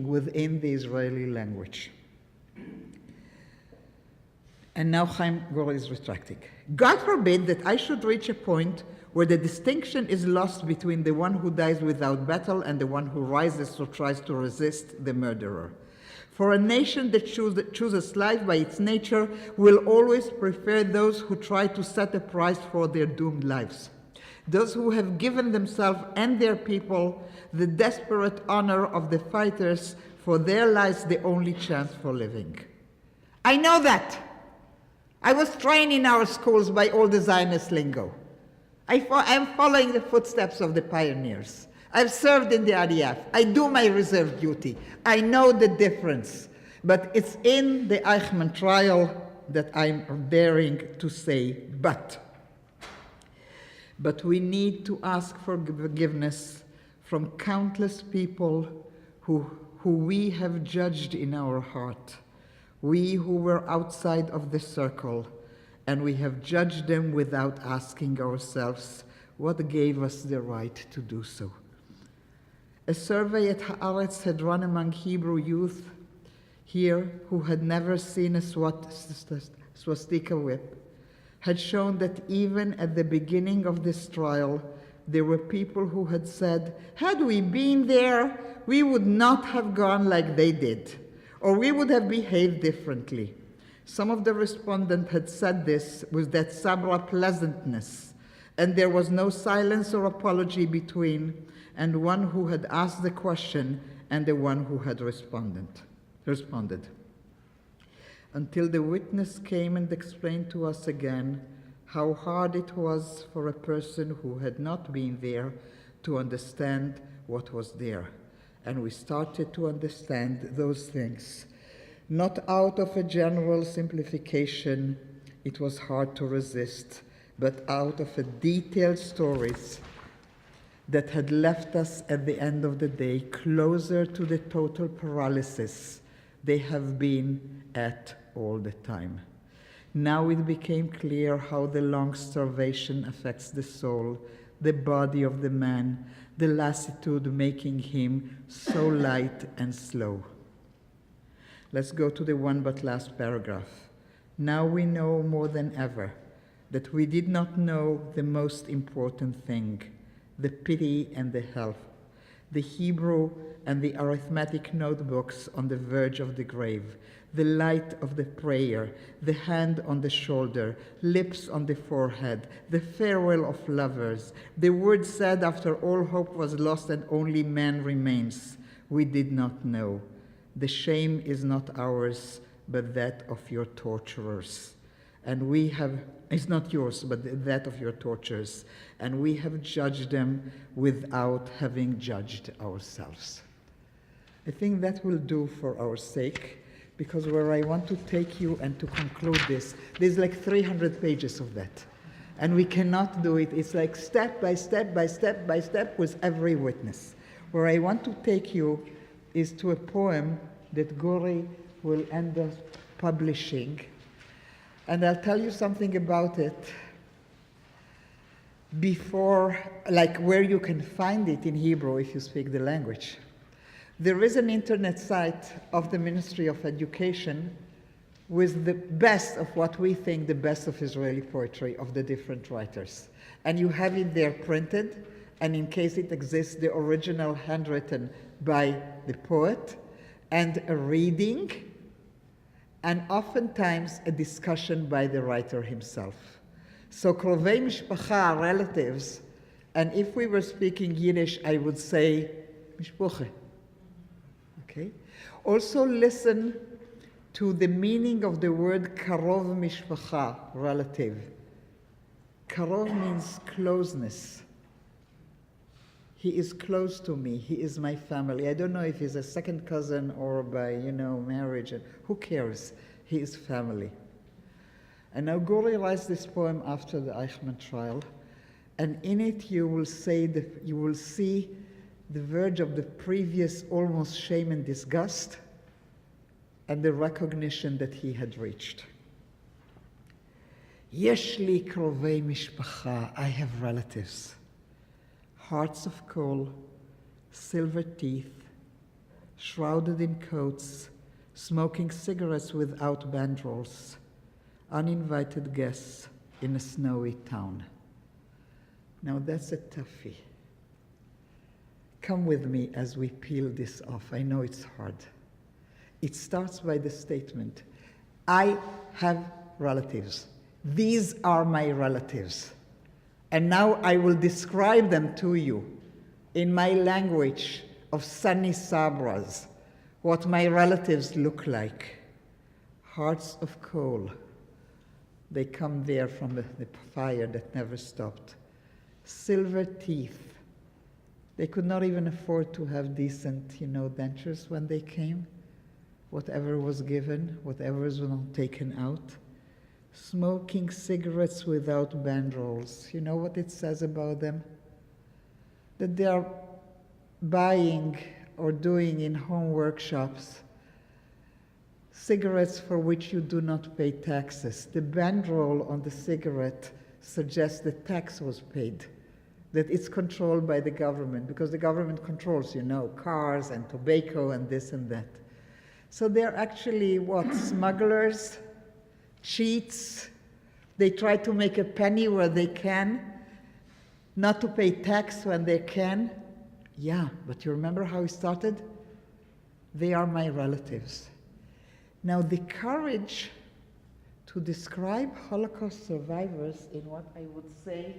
within the Israeli language. And now Chaim Gurel is retracting. God forbid that I should reach a point where the distinction is lost between the one who dies without battle and the one who rises or tries to resist the murderer. For a nation that chooses life by its nature will always prefer those who try to set a price for their doomed lives. Those who have given themselves and their people the desperate honor of the fighters, for their lives the only chance for living. I know that. I was trained in our schools by all the Zionist lingo. I'm following the footsteps of the pioneers. I've served in the IDF. I do my reserve duty. I know the difference. But it's in the Eichmann trial that I'm daring to say, but we need to ask for forgiveness from countless people who we have judged in our heart. We who were outside of the circle, and we have judged them without asking ourselves what gave us the right to do so. A survey at Haaretz had run among Hebrew youth here who had never seen a swastika whip, had shown that even at the beginning of this trial, there were people who had said, had we been there, we would not have gone like they did, or we would have behaved differently. Some of the respondents had said this with that sabra pleasantness, and there was no silence or apology between and one who had asked the question and the one who had responded. Until the witness came and explained to us again how hard it was for a person who had not been there to understand what was there. And we started to understand those things. Not out of a general simplification, it was hard to resist, but out of a detailed stories that had left us at the end of the day closer to the total paralysis they have been at all the time. Now it became clear how the long starvation affects the soul, the body of the man, the lassitude making him so light and slow. Let's go to the one but last paragraph. Now we know more than ever that we did not know the most important thing, the pity and the help, the Hebrew and the arithmetic notebooks on the verge of the grave, the light of the prayer, the hand on the shoulder, lips on the forehead, the farewell of lovers, the word said after all hope was lost and only man remains. We did not know. The shame is not ours, but that of your torturers. And we have, it's not yours, but that of your torturers. And we have judged them without having judged ourselves. I think that will do for our sake, because where I want to take you and to conclude this, there's like 300 pages of that. And we cannot do it. It's like step by step by step by step with every witness. Where I want to take you is to a poem that Gori will end up publishing. And I'll tell you something about it before, like where you can find it in Hebrew if you speak the language. There is an internet site of the Ministry of Education with the best of what we think the best of Israeli poetry of the different writers. And you have it there printed, and in case it exists, the original handwritten by the poet, and a reading, and oftentimes a discussion by the writer himself. So Krovei Mishpacha, relatives, and if we were speaking Yiddish, I would say Mishpuche. Okay? Also listen to the meaning of the word Karov Mishpacha, relative. Karov means closeness. He is close to me. He is my family. I don't know if he's a second cousin or by, marriage. Who cares? He is family. And now Gori writes this poem after the Eichmann trial, and in it you will see the verge of the previous almost shame and disgust, and the recognition that he had reached. Yesh li krovei mishpacha, I have relatives. Hearts of coal, silver teeth, shrouded in coats, smoking cigarettes without banderols, uninvited guests in a snowy town. Now that's a toughie. Come with me as we peel this off. I know it's hard. It starts by the statement, I have relatives. These are my relatives. And now I will describe them to you in my language of sunny Sabras, what my relatives look like. Hearts of coal. They come there from the fire that never stopped. Silver teeth. They could not even afford to have decent, dentures when they came. Whatever was given, whatever was not taken out. Smoking cigarettes without banderols. You know what it says about them? That they are buying or doing in home workshops cigarettes for which you do not pay taxes. The banderole on the cigarette suggests that tax was paid, that it's controlled by the government, because the government controls, cars and tobacco and this and that. So they're actually smugglers, cheats. They try to make a penny where they can, not to pay tax when they can. Yeah, but you remember how it started? They are my relatives. Now the courage to describe Holocaust survivors in what I would say,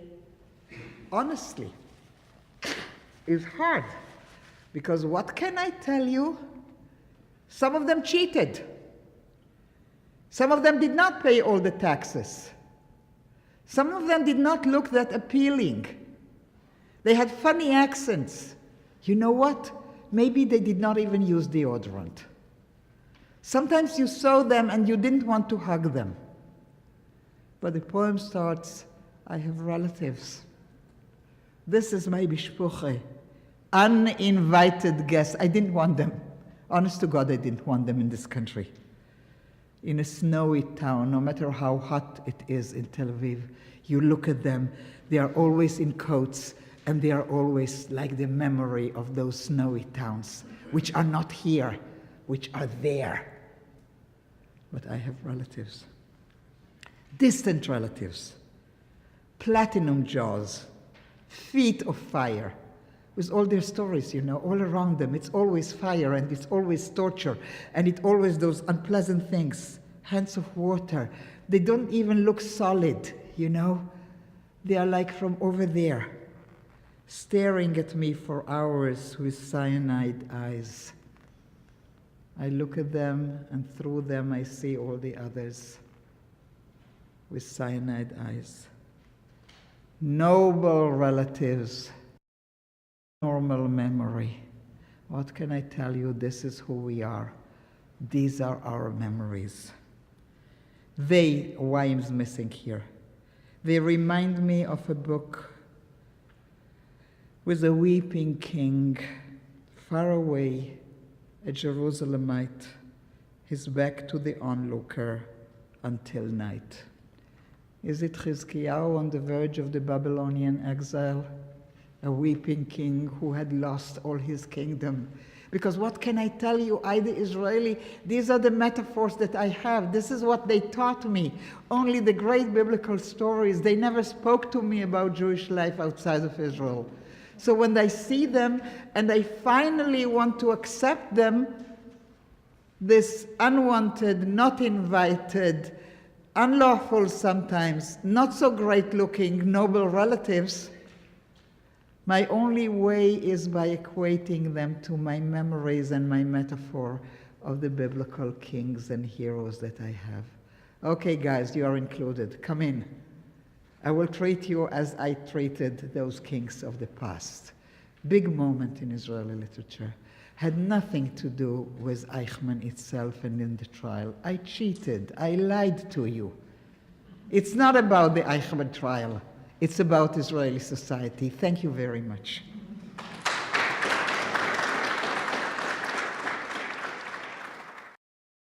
honestly, is hard. Because what can I tell you? Some of them cheated. Some of them did not pay all the taxes. Some of them did not look that appealing. They had funny accents. You know what? Maybe they did not even use deodorant. Sometimes you saw them and you didn't want to hug them. But the poem starts, I have relatives. This is my bishpuche. Uninvited guests. I didn't want them. Honest to God, I didn't want them in this country. In a snowy town, no matter how hot it is in Tel Aviv, you look at them, they are always in coats, and they are always like the memory of those snowy towns, which are not here, which are there. But I have relatives. Distant relatives. Platinum jaws. Feet of fire. With all their stories, all around them. It's always fire, and it's always torture, and it's always those unpleasant things. Hands of water. They don't even look solid, They are like from over there, staring at me for hours with cyanide eyes. I look at them, and through them I see all the others with cyanide eyes. Noble relatives. Normal memory. What can I tell you? This is who we are. These are our memories. Why am I missing here? They remind me of a book with a weeping king, far away, a Jerusalemite, his back to the onlooker until night. Is it Chizkiyahu on the verge of the Babylonian exile? A weeping king who had lost all his kingdom. Because what can I tell you, I the Israeli, these are the metaphors that I have. This is what they taught me. Only the great biblical stories. They never spoke to me about Jewish life outside of Israel. So when I see them and I finally want to accept them, this unwanted, not invited, unlawful sometimes, not so great looking, noble relatives, my only way is by equating them to my memories and my metaphor of the biblical kings and heroes that I have. Okay, guys, you are included. Come in. I will treat you as I treated those kings of the past. Big moment in Israeli literature. Had nothing to do with Eichmann itself and in the trial. I cheated. I lied to you. It's not about the Eichmann trial. It's about Israeli society. Thank you very much.